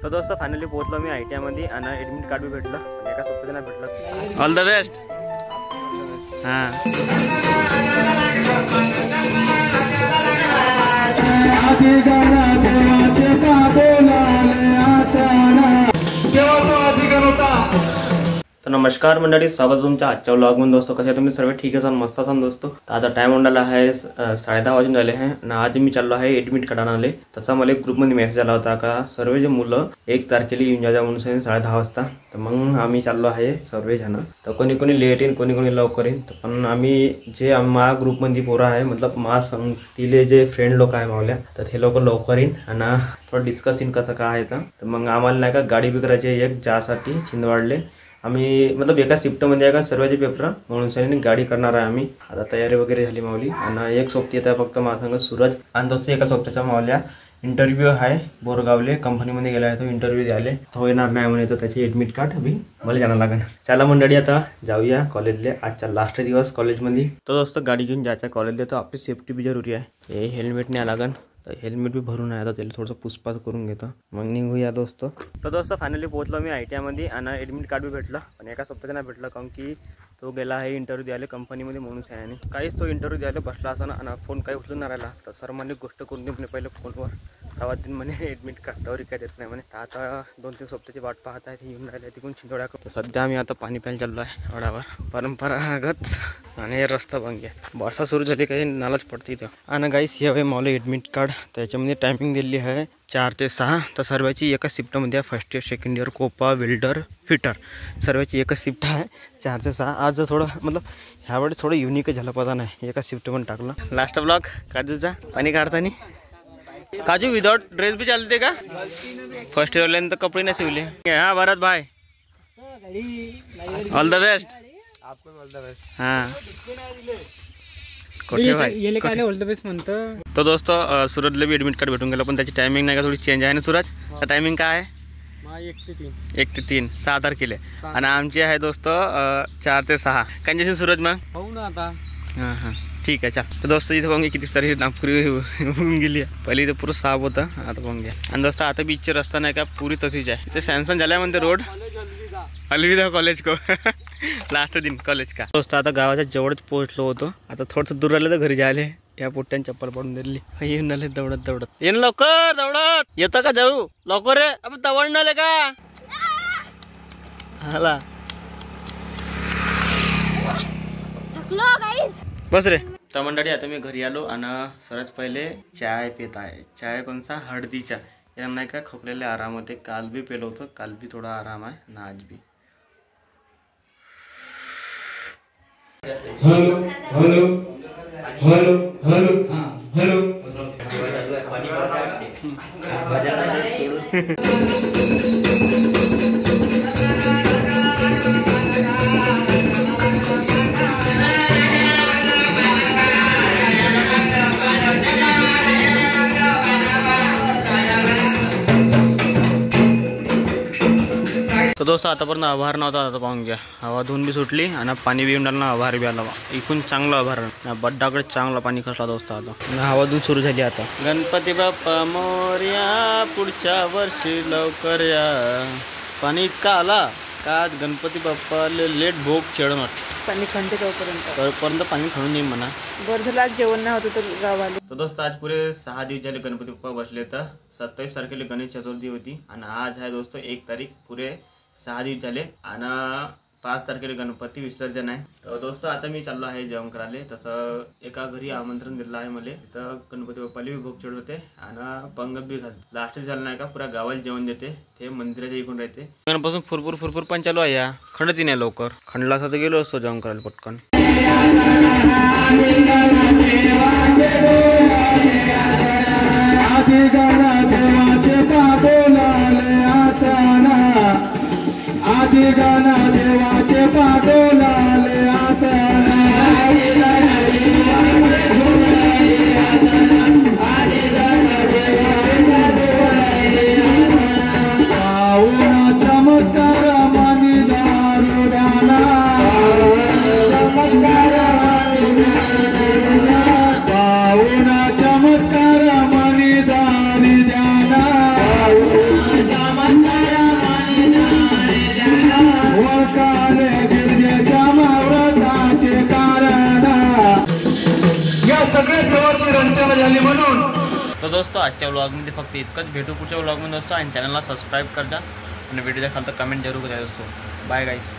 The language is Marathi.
तो दोस्तों फायनली पोहोचलो मी ITI मध्ये आणि ॲडमिट कार्ड बी भेटलं, पण एका सोबत नाही भेटलं. All the best. हां तर नमस्कार मंडळी, स्वागत तुमच्या आजच्या व्लॉगमध्ये. दोस्तों कसे तुम्ही सर्व ठीक आहे, मस्त असाल दोस्तों. तर आता टाइम होऊन आहे 10:30 वाजून झाले आहे आणि आज मी चाललो आहे ॲडमिट काढायला. तसा मला एक ग्रुपमध्ये मेसेज आला होता का सर्व जे मुलं 1 तारखेला येऊन जा म्हणून 10:30 वाजता. तर मग आम्ही चाललो आहे सर्व जण. तर कोणी कोणी लेट येईन, कोणी कोणी लवकर येईन. पण आम्ही जे माझ्या ग्रुपमध्ये पोरं आहे, मतलब माझ्या संगतीले जे फ्रेंड लोक आहे मावल्या, तर ते लोक लवकर येईन आणि थोडं डिस्कस येईन कसं काय आहे. तर मग आम्हाला नाही का गाडी बी करायची एक ज्यासाठी छिंदवाडले आम्ही मतलब एका शिफ्टमध्ये आहे का सर्वांचे पेपर म्हणून सनी गाडी करणार आहे आम्ही. आता तयारी वगैरे झाली मावली आणि एक सोबती येत आहे फक्त माझ्या संग सूरज. आणि दोस्तों एका सोबतीच्या मावल्या इंटरव्ह्यू आहे बोरगावले कंपनीमध्ये गेला आहे, तो इंटरव्ह्यू द्यायला तो येणार नाही म्हणे, तर त्याची ॲडमिट कार्ड अभी मला जाणं लागेल. चला मंडळी आता जाऊया कॉलेजले. आजचा लास्ट दिवस कॉलेजमध्ये. तो दोस्तों गाडी घेऊन जायचं कॉलेजला, तर आपली सेफ्टी बी जरुरी आहे. हे हेल्मेट नाही लागन, तर हेल्मेट बी भरून आहे. आता त्याला थोडंसं पुसपास करून घेतो मग निघूया दोस्तों. तर दोस्तों फायनली पोहोचलो मी ITI मध्ये आणि ॲडमिट कार्ड बी भेटलं, पण एका सोबतीचं नाही भेटलं, कारण की तो गेला आहे इंटरव्ह्यू द्यायला कंपनीमध्ये म्हणून आहे. काहीच तो इंटरव्ह्यू द्यायला बसला असं ना, आणि फोन काही उचलून राहिला. तर सर म्हणे गोष्ट करून दे म्हणे पहिले फोनवर, तेव्हा दिन म्हणे ॲडमिट कार्ड तरी काय देत नाही म्हणे. तर आता 2-3 सोबतीची वाट पाहत आहे, येऊन राहिले तिकडून छिंदोड्या. तर सध्या आम्ही आता पाणी प्यायला चाललो आहे वडावर परंपरागत. आणि हे रस्ता बंग आहे, वर्षा सुरू झाली काही नालाच पडते इथं. आणि गाईस हे आहे मला ॲडमिट कार्ड. त्याच्यामध्ये टायमिंग दिली आहे 4 ते 6. तर सर्वांची एकच शिफ्टमध्ये आहे, first year second year COPA welder fitter सर्वांची एकच शिफ्ट आहे 4 ते 6. आज थोडं मतलब ह्यावेळेस थोडं युनिक झालं, पता नाही एका शिफ्टमध्ये टाकलं. लास्ट ब्लॉग काजूचा पाणी काढताना. काजू विदाउट ड्रेस भी चलते का? फर्स्ट इयरला तर कपडे नाही शिवले. हा भरत भाई ऑल द बेस्ट. हां कोठे भाई ऑल द बेस्ट म्हणतं. तो दोस्तों सूरजला बी ॲडमिट कार्ड भेटून गेलं, पण त्याची टायमिंग नाही का थोडी चेंज आहे ना सूरज. तर टायमिंग काय आहे? 1 ते 3 6 तारखेला. आणि आमची आहे दोस्तों 4 ते 6. कंजेशन सूरज मग हो ना आता. हां हां ठीक आहे. चल तर दोस्तों इथं बघून किती सारी नागपुरी होऊन गेली. पहिले इथं पुरं साफ होतं, आता बघून घ्या. आणि दोस्तों आता बीचची रस्ता नाही का पुरी तशीच आहे. ते सँक्शन झाल्या म्हणते रोड. अलविदा कॉलेज को लास्ट दिन कॉलेज का. दोस्तों आता गावाच्या जवळच पोहोचलो होतो. आता थोडंसं दूर आलं तर घरी जायले. या पोट्ट्याने चप्पल पडून दिली. येऊन आले दौडत दौडत. येईन लवकर दौडत. येतं का जाऊ लवकर रे. अब दवडून आले का हाला बस रे. तर मंडळी आता मी घरी आलो आणि सर्वात पहिले चाय पित आहे. चाय कोणचा हळदीचा. या नाही का खोकलेले आराम होते. काल बी पेलो होतं, काल बी थोडा आराम आहे ना आज बी. Hello hello hello hello hello तो दोस्तों आतापर्यंत आभार नव्हता. आता पाहून घ्या हवा धुवून बी सुटली आणि पाणी बी येऊन आभार बी आला. इकून चांगलं आभार बड्डाकडे चांगला पाणी खसला दोस्त. आता हवा धुवून सुरू झाली. आता गणपती बाप्पा मोरया पुढच्या वर्षी लवकर या. पाणी इतका आला का गणपती बाप्पा लेट भोग चढण पाणी खंडे तोपर्यंत पाणी खणून येईल म्हणा. बरं जेवण नाही होतं तर गावाला. तर दोस्त आज पुरे 6 दिवस झाले गणपती बाप्पा बसले. तर 27 तारखेला गणेश चतुर्थी होती आणि आज आहे दोस्तों 1 तारीख. पुरे 6 दिवस झाले आणि 5 तारखेला गणपती विसर्जन आहे. तर दोस्तों आता मी चाललो आहे जेवण करायला. तसं एका घरी आमंत्रण दिलं आहे मला. तर गणपती बाप्पाला बी भोग चढ होते आणि पंगत बी घालते. लास्ट झालं नाही का पुऱ्या गावाला जेवण देते. ते मंदिराच्या इकडून राहते. पासून फुरफुर पण चालू आहे. या खंडती नाही लवकर. खंडला असं तर गेलो असतो जेवण करायला पटकन. आदि गाना देवाचे पाठोलाले आसना. पाहुणा चमत्कार मनी दारू दाना. पाहुणा चमत्कार मनी दारी द्याना. मिळाली म्हणून. तो दोस्तों आजच्या व्लॉगमध्ये फक्त इतकंच. भेटू पुढच्या व्लॉगमध्ये दोस्तों. आणि चॅनलला सबस्क्राईब करा आणि व्हिडिओच्या खाली कमेंट जरूर करा दोस्तों. बाय गाईस.